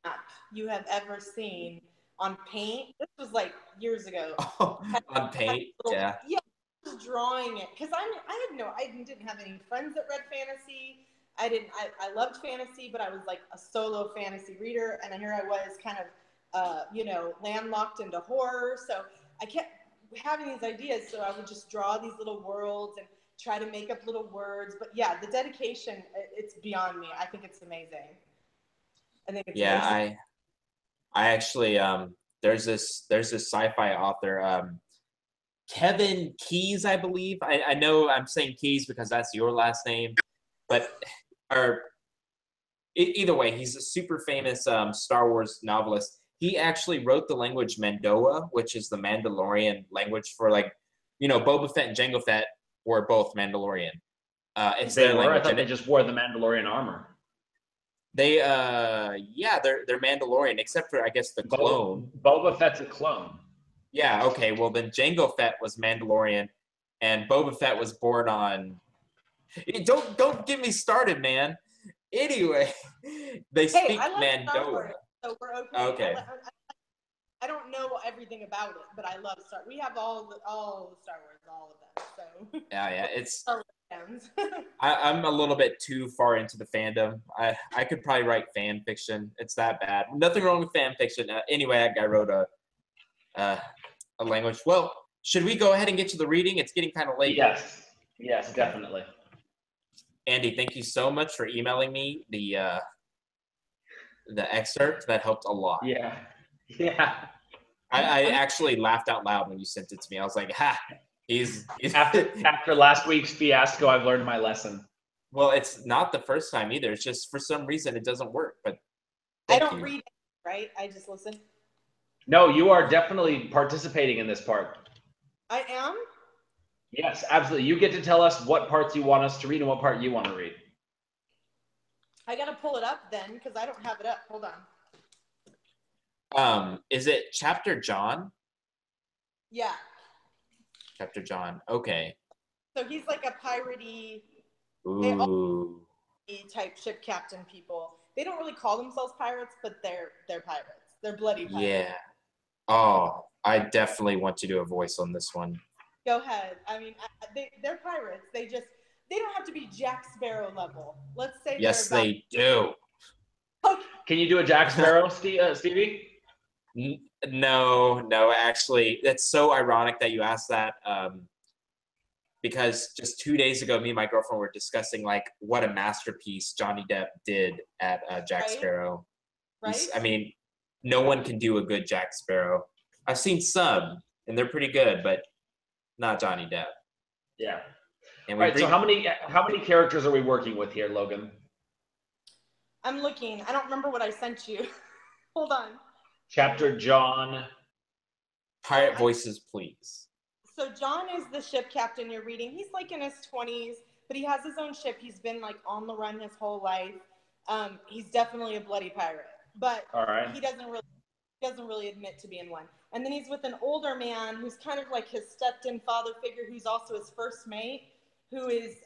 you have ever seen on Paint. This was like years ago. On Paint, yeah. Yeah, just drawing it because I didn't have any friends that read fantasy. I loved fantasy, but I was like a solo fantasy reader, and here I was kind of landlocked into horror. So I kept having these ideas. So I would just draw these little worlds and try to make up little words. But yeah, the dedication, it's beyond me. I think it's amazing. I think it's amazing. I actually, there's this sci-fi author, Kevin Keys, I believe. I know I'm saying Keys because that's your last name, but either way, he's a super famous Star Wars novelist. He actually wrote the language Mandoa, which is the Mandalorian language for Boba Fett and Jango Fett were both Mandalorian. It's their language. I thought they just wore the Mandalorian armor. They're Mandalorian, except for I guess the clone. Boba Fett's a clone. Yeah. Okay. Well, then Jango Fett was Mandalorian, and Boba Fett was born on. Don't get me started, man. Anyway, they speak Mandoa. So we're okay. Okay. I don't know everything about it, but I love Star. We have all the Star Wars, all of them. So yeah, it's. Star Wars fans. I'm a little bit too far into the fandom. I could probably write fan fiction. It's that bad. Nothing wrong with fan fiction. Anyway, I wrote a language. Well, should we go ahead and get to the reading? It's getting kind of late. Yes, definitely. Andy, thank you so much for emailing me the excerpt. That helped a lot. Yeah. I actually laughed out loud when you sent it to me. I was like, ha, he's after last week's fiasco, I've learned my lesson. Well, it's not the first time either. It's just for some reason it doesn't work. But I don't read it, right? I just listen. No, you are definitely participating in this part. I am? Yes, absolutely. You get to tell us what parts you want us to read and what part you want to read. I got to pull it up then because I don't have it up. Hold on. Is it Chapter John? Yeah. Chapter John. Okay. So he's like a piratey type ship captain people. They don't really call themselves pirates, but they're pirates. They're bloody pirates. Yeah. Oh, I definitely want to do a voice on this one. Go ahead. I mean, they're pirates. They don't have to be Jack Sparrow level. Let's say yes, they do. Okay. Can you do a Jack Sparrow, Stevie? No, actually, it's so ironic that you asked that. Because just 2 days ago, me and my girlfriend were discussing what a masterpiece Johnny Depp did at Jack Sparrow. Right. I mean, no one can do a good Jack Sparrow. I've seen some, and they're pretty good, but not Johnny Depp. Yeah. And all right. So how many characters are we working with here, Logan? I'm looking. I don't remember what I sent you. Hold on. Chapter John. Pirate voices, please. So John is the ship captain you're reading. He's like in his 20s, but he has his own ship. He's been like on the run his whole life. He's definitely a bloody pirate, but he doesn't really admit to being one. And then he's with an older man who's kind of like his stepped-in father figure, who's also his first mate, who is,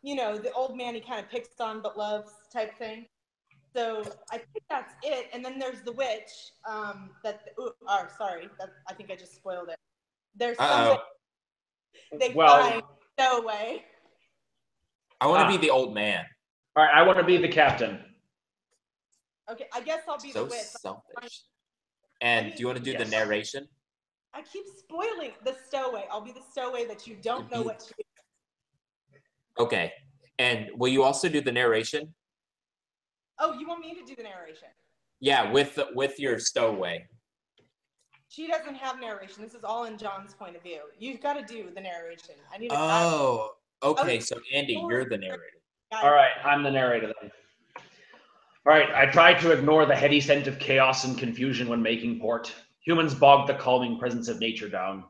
you know, the old man he kind of picks on but loves type thing. So I think that's it. And then there's the witch. Sorry, I think I just spoiled it. There's somebody they find stowaway. I want to be the old man. All right, I want to be the captain. Okay, I guess I'll be the witch. So selfish. And do you want to do the narration? I keep spoiling the stowaway. I'll be the stowaway that you don't know what to do. Okay. And will you also do the narration? Oh, you want me to do the narration? Yeah, with your stowaway. She doesn't have narration. This is all in John's point of view. You've got to do the narration. I need. Okay. So Andy, you're the narrator. All right, I'm the narrator then. All right, I tried to ignore the heady scent of chaos and confusion when making port. Humans bogged the calming presence of nature down.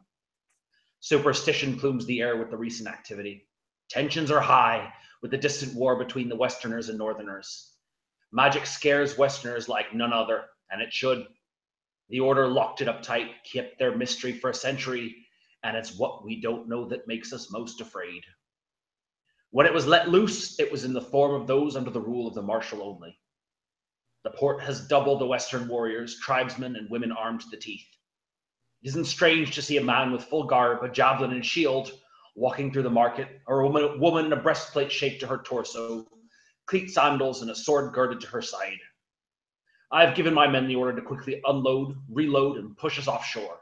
Superstition plumes the air with the recent activity. Tensions are high with the distant war between the Westerners and Northerners. Magic scares Westerners like none other, and it should. The Order locked it up tight, kept their mystery for a century, and it's what we don't know that makes us most afraid. When it was let loose, it was in the form of those under the rule of the marshal only. The port has doubled the Western warriors, tribesmen, and women armed to the teeth. It isn't strange to see a man with full garb, a javelin and shield, walking through the market, or a woman in a breastplate shaped to her torso, cleat sandals, and a sword girded to her side. I have given my men the order to quickly unload, reload, and push us offshore.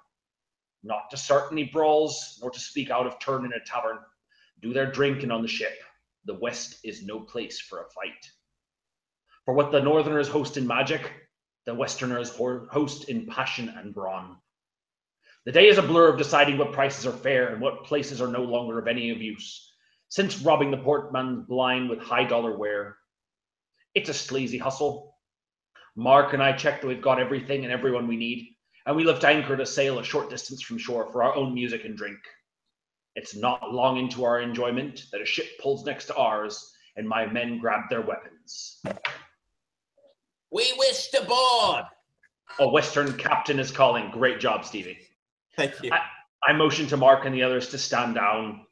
Not to start any brawls, nor to speak out of turn in a tavern. Do their drinking on the ship. The West is no place for a fight. For what the Northerners host in magic, the Westerners host in passion and brawn. The day is a blur of deciding what prices are fair and what places are no longer of any use, since robbing the portman's blind with high dollar ware. It's a sleazy hustle. Mark and I check that we've got everything and everyone we need, and we lift anchor to sail a short distance from shore for our own music and drink. It's not long into our enjoyment that a ship pulls next to ours, and my men grab their weapons. We wish to board! A Western captain is calling. Great job, Stevie. Thank you. I motion to Mark and the others to stand down.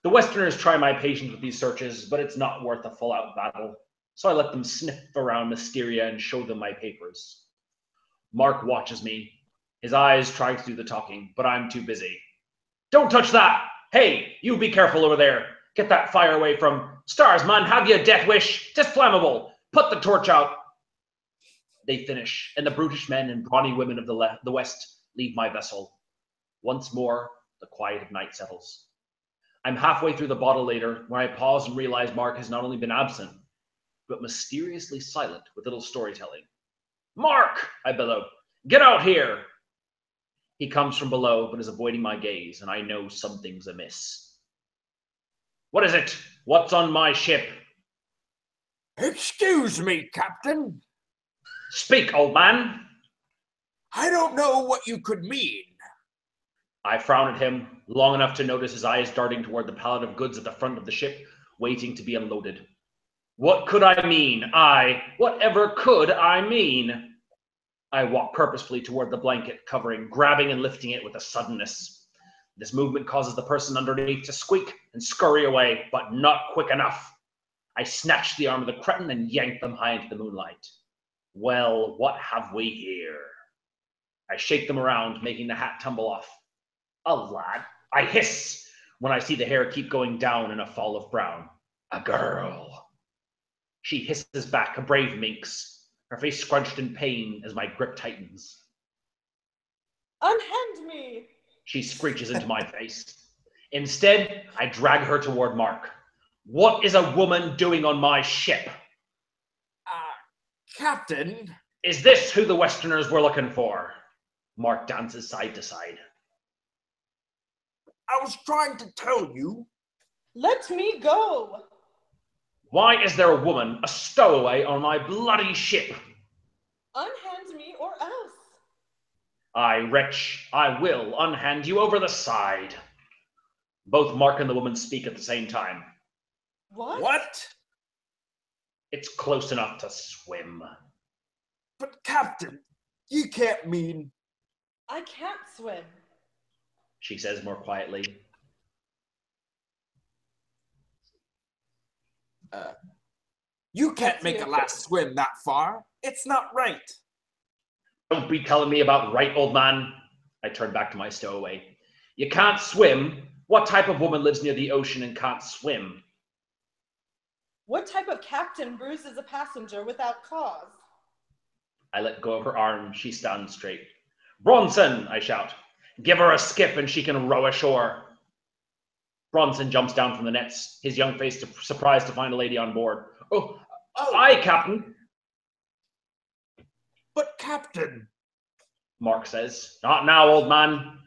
The Westerners try my patience with these searches, but it's not worth a full-out battle. So I let them sniff around Mysteria and show them my papers. Mark watches me. His eyes try to do the talking, but I'm too busy. Don't touch that! Hey, you be careful over there. Get that fire away from... Stars, man, have you a death wish? Tis flammable. Put the torch out. They finish, and the brutish men and brawny women of the West leave my vessel. Once more, the quiet of night settles. I'm halfway through the bottle later, when I pause and realize Mark has not only been absent, but mysteriously silent with little storytelling. Mark, I bellow, get out here! He comes from below, but is avoiding my gaze, and I know something's amiss. What is it? What's on my ship? Excuse me, Captain. Speak, old man. I don't know what you could mean. I frown at him, long enough to notice his eyes darting toward the pallet of goods at the front of the ship, waiting to be unloaded. What could I mean? Whatever could I mean? I walk purposefully toward the blanket covering, grabbing and lifting it with a suddenness. This movement causes the person underneath to squeak and scurry away, but not quick enough. I snatch the arm of the cretin and yank them high into the moonlight. Well, what have we here? I shake them around, making the hat tumble off. A lad, I hiss when I see the hair keep going down in a fall of brown. A girl. She hisses back, a brave minx, her face scrunched in pain as my grip tightens. Unhand me! She screeches into my face. Instead, I drag her toward Mark. What is a woman doing on my ship? Captain? Is this who the Westerners were looking for? Mark dances side to side. I was trying to tell you. Let me go! Why is there a woman, a stowaway, on my bloody ship? Unhand me or else. I, wretch, I will unhand you over the side. Both Mark and the woman speak at the same time. What? It's close enough to swim. But Captain, you can't mean... I can't swim. She says more quietly. You can't make a lass swim that far. It's not right. Don't be telling me about right, old man. I turn back to my stowaway. You can't swim? What type of woman lives near the ocean and can't swim? What type of captain bruises a passenger without cause? I let go of her arm. She stands straight. Bronson, I shout. Give her a skip and she can row ashore. Bronson jumps down from the nets, his young face surprised to find a lady on board. Oh, aye, Captain. But Captain... Mark says. Not now, old man.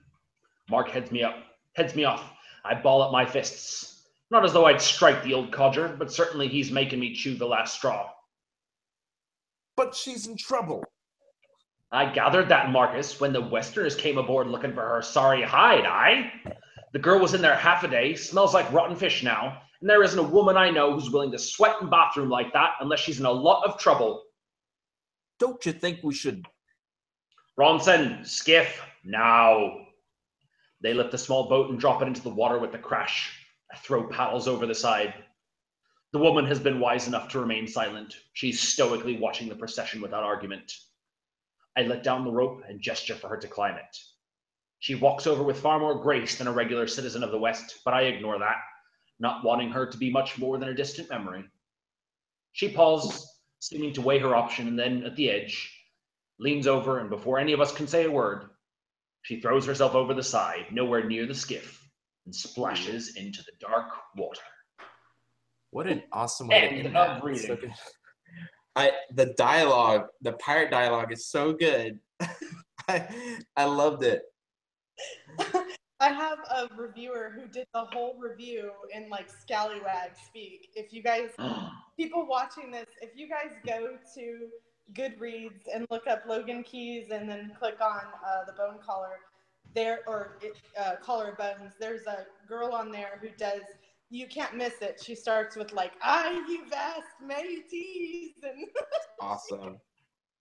Mark heads me off. I ball up my fists. Not as though I'd strike the old codger, but certainly he's making me chew the last straw. But she's in trouble. I gathered that, Marcus, when the Westerners came aboard looking for her sorry hide, aye? The girl was in there half a day, smells like rotten fish now, and there isn't a woman I know who's willing to sweat in bathroom like that unless she's in a lot of trouble. Don't you think we should... Bronson, skiff, now. They lift the small boat and drop it into the water with a crash. I throw paddles over the side. The woman has been wise enough to remain silent. She's stoically watching the procession without argument. I let down the rope and gesture for her to climb it. She walks over with far more grace than a regular citizen of the West, but I ignore that, not wanting her to be much more than a distant memory. She pauses, seeming to weigh her option, and then, at the edge, leans over, and before any of us can say a word, she throws herself over the side, nowhere near the skiff, and splashes into the dark water. What an awesome way to end that. So good. The dialogue, the pirate dialogue is so good. I loved it. I have a reviewer who did the whole review in like scallywag speak. If you guys, people watching this, if you guys go to Goodreads and look up Logan Keys and then click on the bone collar there, or collar of bones, there's a girl on there who does, you can't miss it. She starts with like, you vast mateys, and awesome.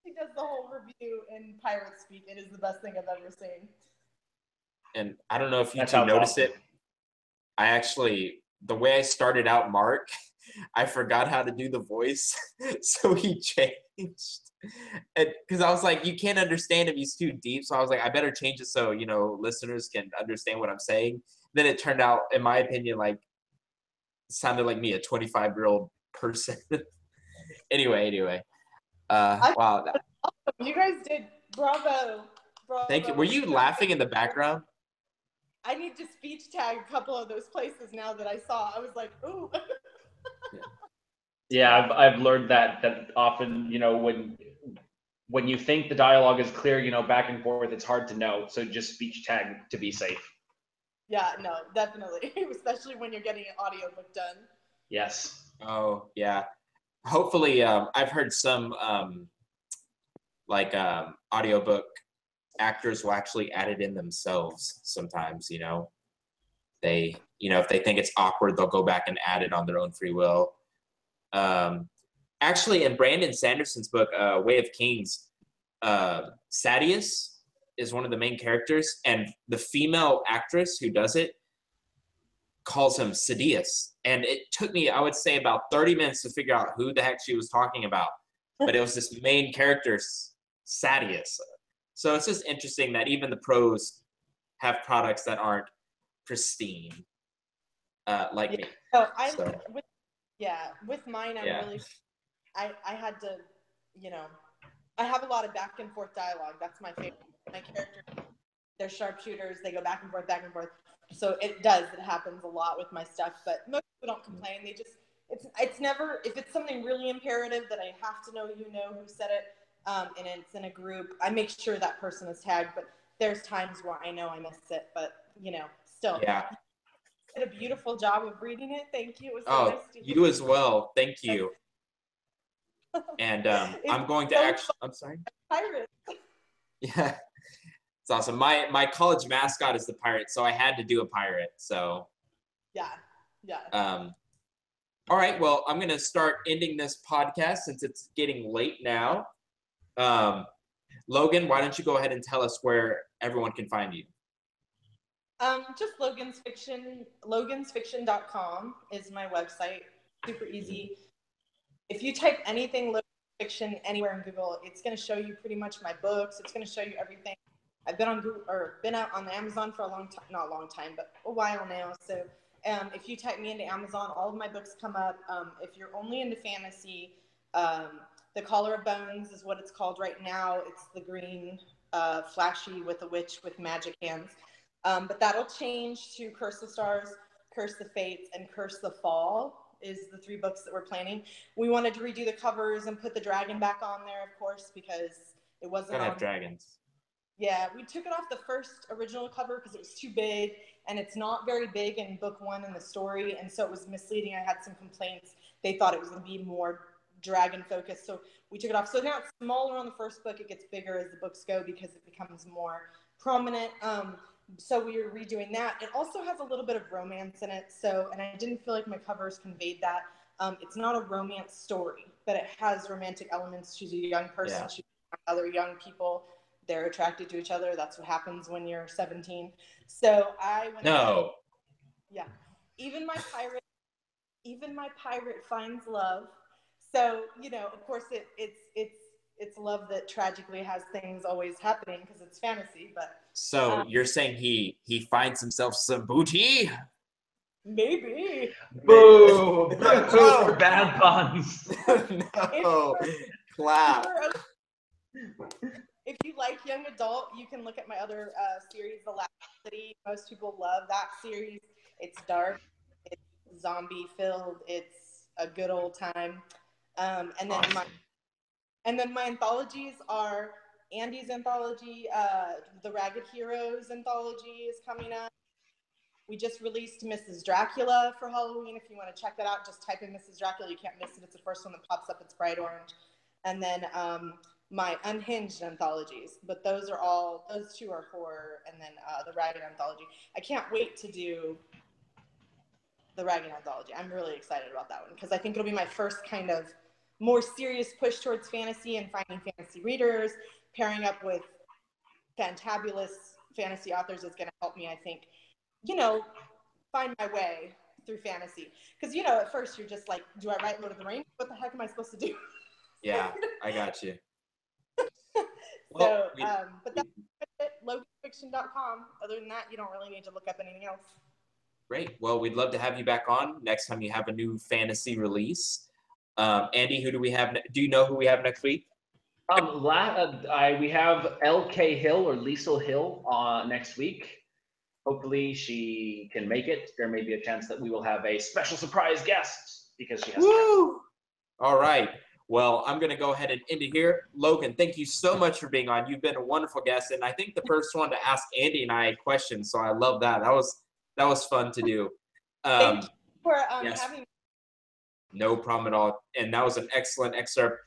She does the whole review in pirate speak. It is the best thing I've ever seen. And I don't know if you two noticed it. I actually, the way I started out Mark, I forgot how to do the voice. So he changed. Because I was like, you can't understand if he's too deep. So I was like, I better change it so, you know, listeners can understand what I'm saying. Then it turned out, in my opinion, like, it sounded like me, a 25-year-old person. Anyway. Wow. You guys did bravo. Thank you. Were you laughing in the background? I need to speech tag a couple of those places now that I saw. I was like, ooh. Yeah, I've learned that often, you know, when you think the dialogue is clear, you know, back and forth, it's hard to know. So just speech tag to be safe. Yeah, no, definitely. Especially when you're getting an audiobook done. Yes. Oh, yeah. Hopefully, I've heard some audiobook actors will actually add it in themselves sometimes, you know. They, you know, if they think it's awkward, they'll go back and add it on their own free will. Actually, in Brandon Sanderson's book, Way of Kings, Sadius is one of the main characters, and the female actress who does it calls him Sadius. And it took me, I would say, about 30 minutes to figure out who the heck she was talking about. But it was this main character, Sadius. So it's just interesting that even the pros have products that aren't pristine, like me. So with mine, really, I had to, you know, I have a lot of back and forth dialogue. That's my favorite. My characters, they're sharpshooters. They go back and forth. So it happens a lot with my stuff, but most people don't complain. They just, it's never, if it's something really imperative that I have to know, you know, who said it, and it's in a group, I make sure that person is tagged, but there's times where I know I missed it, but, you know, still. Yeah. You did a beautiful job of reading it. Thank you. It was so nice to hear. You as well. Thank you. And I'm going to I'm sorry. Pirates. Yeah. It's awesome. My college mascot is the pirate, so I had to do a pirate. So yeah. All right. Well, I'm gonna start ending this podcast since it's getting late now. Logan, why don't you go ahead and tell us where everyone can find you? Just Logan's Fiction. Logansfiction.com is my website. Super easy. If you type anything Logan's Fiction anywhere in Google, it's going to show you pretty much my books. It's going to show you everything. I've been on Google, or been out on Amazon for a long time, not a long time, but a while now. So if you type me into Amazon, all of my books come up. If you're only into fantasy, The Collar of Bones is what it's called right now. It's the green, flashy with a witch with magic hands. But that'll change to Curse the Stars, Curse the Fates, and Curse the Fall is the 3 books that we're planning. We wanted to redo the covers and put the dragon back on there, of course, because it wasn't Gotta on. have dragons. Yeah, we took it off the first original cover because it was too big, and it's not very big in book 1 in the story, and so it was misleading. I had some complaints. They thought it was going to be more dragon focused, so we took it off. So now it's smaller on the first book. It gets bigger as the books go because it becomes more prominent. So we were redoing that. It also has a little bit of romance in it. So, and I didn't feel like my covers conveyed that. It's not a romance story, but it has romantic elements. She's a young person. Yeah. She's other young people. They're attracted to each other. That's what happens when you're 17. So I went. No. Yeah. Even my pirate finds love. So, you know, of course it's love that tragically has things always happening because it's fantasy, but So you're saying he finds himself some booty? maybe. Boo! For bad puns. No. Clap. If you like young adult, you can look at my other series, The Last City. Most people love that series. It's dark, it's zombie filled, it's a good old time. And then Awesome. my anthologies are Andy's anthology, the Ragged Heroes anthology is coming up. We just released Mrs. Dracula for Halloween. If you want to check that out, just type in Mrs. Dracula. You can't miss it. It's the first one that pops up. It's bright orange. And then my Unhinged anthologies. But those 2 are horror. And then the Ragged anthology. I can't wait to do the Ragged anthology. I'm really excited about that one because I think it'll be my first kind of more serious push towards fantasy and finding fantasy readers. Pairing up with fantabulous fantasy authors is going to help me, I think, you know, find my way through fantasy. Because, you know, at first you're just like, do I write Lord of the Rings? What the heck am I supposed to do? Yeah, I got you. But that's it, loganfiction.com. Other than that, you don't really need to look up anything else. Great. Well, we'd love to have you back on next time you have a new fantasy release. Andy, who do we have? Do you know who we have next week? We have LK Hill or Liesl Hill next week. Hopefully she can make it. There may be a chance that we will have a special surprise guest because she has Woo! All right. Well, I'm going to go ahead and end it here. Logan, thank you so much for being on. You've been a wonderful guest, and I think the first one to ask Andy and I questions, so I love that. That was fun to do. Thank you for having me. No problem at all. And that was an excellent excerpt.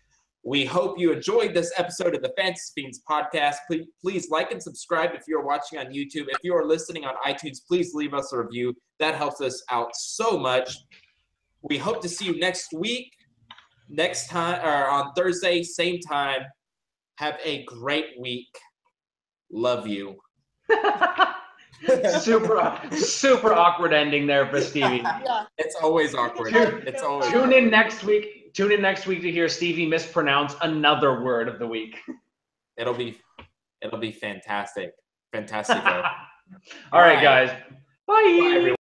We hope you enjoyed this episode of the Fantasy Fiends podcast. Please like and subscribe if you're watching on YouTube. If you are listening on iTunes, please leave us a review. That helps us out so much. We hope to see you next week, next time, or on Thursday, same time. Have a great week. Love you. super awkward ending there for Stevie. Yeah. It's always awkward. It's always Tune in next week to hear Stevie mispronounce another word of the week. It'll be fantastic. Fantastic. All right, guys. Bye. Bye, everyone.